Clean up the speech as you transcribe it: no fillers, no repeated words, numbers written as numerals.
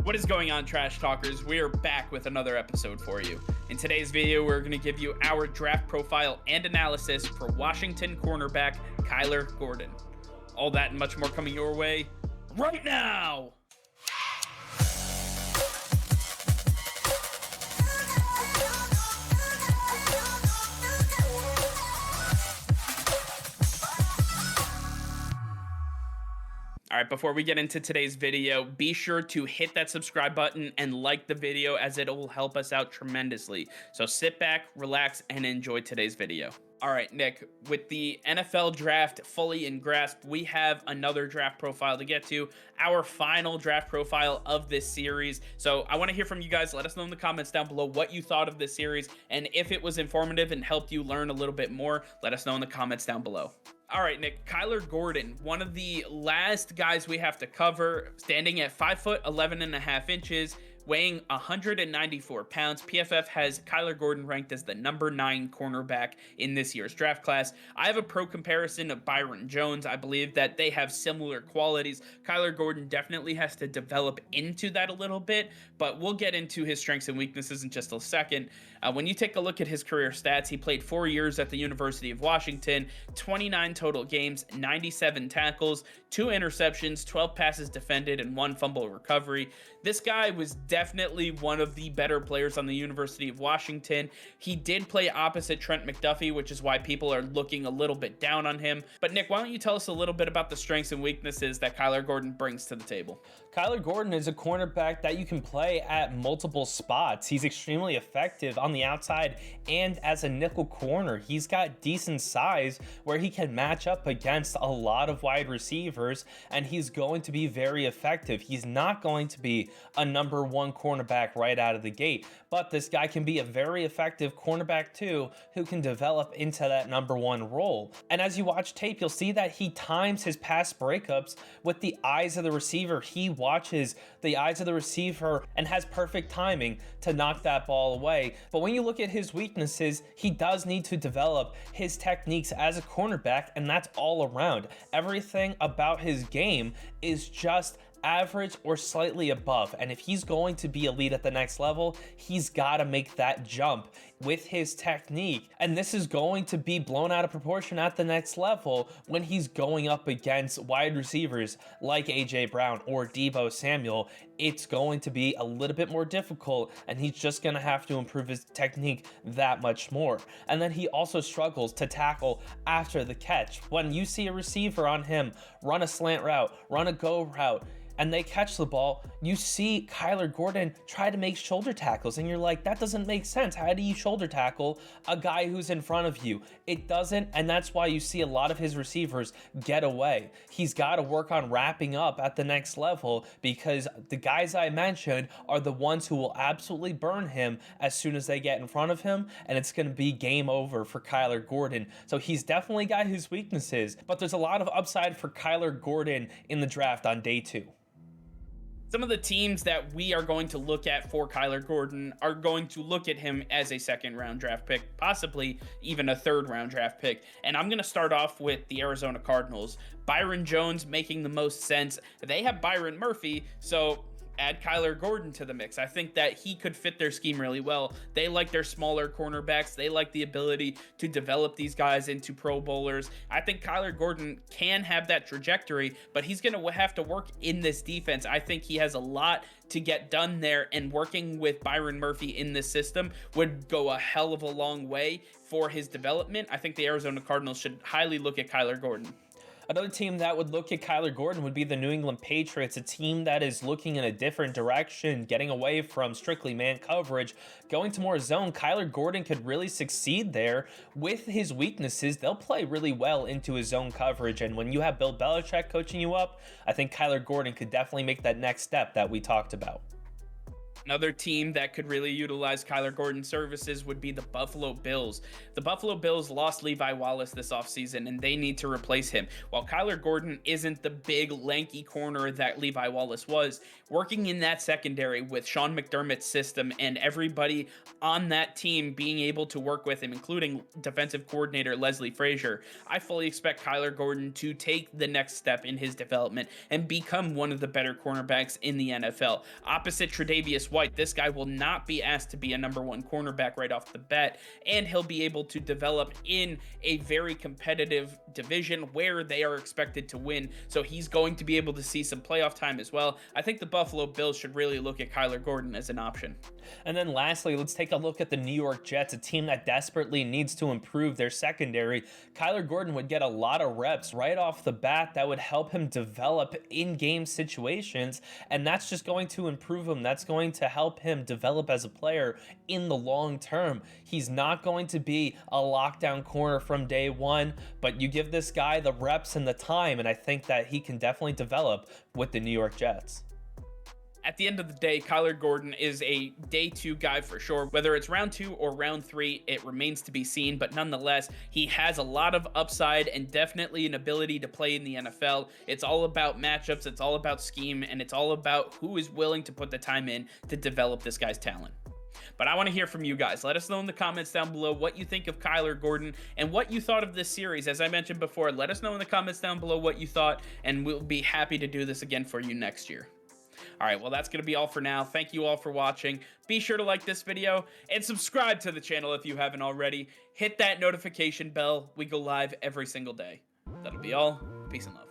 What is going on, Trash Talkers? We are back with another episode for you. In today's video, we're going to give you our draft profile and analysis for Washington cornerback Kyler Gordon. All that and much more coming your way right now! All right, before we get into today's video, be sure to hit that subscribe button and like the video as it will help us out tremendously. So sit back, relax, and enjoy today's video. All right, Nick, with the NFL draft fully in grasp, we have another draft profile to get to, our final draft profile of this series. So I want to hear from you guys. Let us know in the comments down below what you thought of this series, and if it was informative and helped you learn a little bit more, let us know in the comments down below. All right, Nick, Kyler Gordon, one of the last guys we have to cover, standing at 5'11.5" weighing 194 pounds. PFF has Kyler Gordon ranked as the number 9 cornerback in this year's draft class. I have a pro comparison of Byron Jones. I believe that they have similar qualities. Kyler Gordon definitely has to develop into that a little bit, but we'll get into his strengths and weaknesses in just a second. When you take a look at his career stats, he played 4 years at the University of Washington, 29 total games, 97 tackles, 2 interceptions, 12 passes defended, and 1 fumble recovery. This guy was definitely one of the better players on the University of Washington. He did play opposite Trent McDuffie, which is why people are looking a little bit down on him. But Nick, why don't you tell us a little bit about the strengths and weaknesses that Kyler Gordon brings to the table? Kyler Gordon is a cornerback that you can play at multiple spots. He's extremely effective on the outside and as a nickel corner. He's got decent size where he can match up against a lot of wide receivers, and he's going to be very effective. He's not going to be a number 1 cornerback right out of the gate, but this guy can be a very effective cornerback too, who can develop into that number 1 role. And as you watch tape, you'll see that he times his pass breakups with the eyes of the receiver. He watches the eyes of the receiver and has perfect timing to knock that ball away. But when you look at his weaknesses, he does need to develop his techniques as a cornerback, and that's all around. Everything about his game is just average or slightly above, and if he's going to be elite at the next level, he's got to make that jump with his technique, and this is going to be blown out of proportion at the next level when he's going up against wide receivers like AJ Brown or Deebo Samuel. It's going to be a little bit more difficult, and he's just going to have to improve his technique that much more. And then he also struggles to tackle after the catch. When you see a receiver on him run a slant route, run a go route, and they catch the ball, you see Kyler Gordon try to make shoulder tackles, and you're like, that doesn't make sense. How do you shoulder tackle a guy who's in front of you? It doesn't, and that's why you see a lot of his receivers get away. He's got to work on wrapping up at the next level, because the guys I mentioned are the ones who will absolutely burn him as soon as they get in front of him, and it's going to be game over for Kyler Gordon. So he's definitely got his weaknesses, but there's a lot of upside for Kyler Gordon in the draft on day 2. Some of the teams that we are going to look at for Kyler Gordon are going to look at him as a 2nd-round draft pick, possibly even a 3rd-round draft pick. And I'm going to start off with the Arizona Cardinals. Byron Jones making the most sense. They have Byron Murphy, so add Kyler Gordon to the mix. I think that he could fit their scheme really well. They like their smaller cornerbacks. They like the ability to develop these guys into Pro Bowlers. I think Kyler Gordon can have that trajectory, but he's going to have to work in this defense. I think he has a lot to get done there, and working with Byron Murphy in this system would go a hell of a long way for his development. I think the Arizona Cardinals should highly look at Kyler Gordon. Another team that would look at Kyler Gordon would be the New England Patriots, a team that is looking in a different direction, getting away from strictly man coverage, going to more zone. Kyler Gordon could really succeed there. With his weaknesses, they'll play really well into his zone coverage, and when you have Bill Belichick coaching you up, I think Kyler Gordon could definitely make that next step that we talked about. Another team that could really utilize Kyler Gordon's services would be the Buffalo Bills. The Buffalo Bills lost Levi Wallace this offseason, and they need to replace him. While Kyler Gordon isn't the big, lanky corner that Levi Wallace was, working in that secondary with Sean McDermott's system and everybody on that team being able to work with him, including defensive coordinator Leslie Frazier, I fully expect Kyler Gordon to take the next step in his development and become one of the better cornerbacks in the NFL. Opposite Tre'Davious White, this guy will not be asked to be a #1 cornerback right off the bat, and he'll be able to develop in a very competitive division where they are expected to win. So he's going to be able to see some playoff time as well. I think the Buffalo Bills should really look at Kyler Gordon as an option. And then lastly, let's take a look at the New York Jets, a team that desperately needs to improve their secondary. Kyler Gordon would get a lot of reps right off the bat that would help him develop in-game situations, and that's just going to improve him. That's going to help him develop as a player in the long term. He's not going to be a lockdown corner from day one, but you give this guy the reps and the time, and I think that he can definitely develop with the New York Jets. At the end of the day, Kyler Gordon is a day 2 guy for sure. Whether it's round 2 or round 3, it remains to be seen, but nonetheless, he has a lot of upside and definitely an ability to play in the NFL. It's all about matchups, it's all about scheme, and it's all about who is willing to put the time in to develop this guy's talent. But I want to hear from you guys. Let us know in the comments down below what you think of Kyler Gordon and what you thought of this series. As I mentioned before, let us know in the comments down below what you thought, and we'll be happy to do this again for you next year. All right, well, that's going to be all for now. Thank you all for watching. Be sure to like this video and subscribe to the channel if you haven't already. Hit that notification bell. We go live every single day. That'll be all. Peace and love.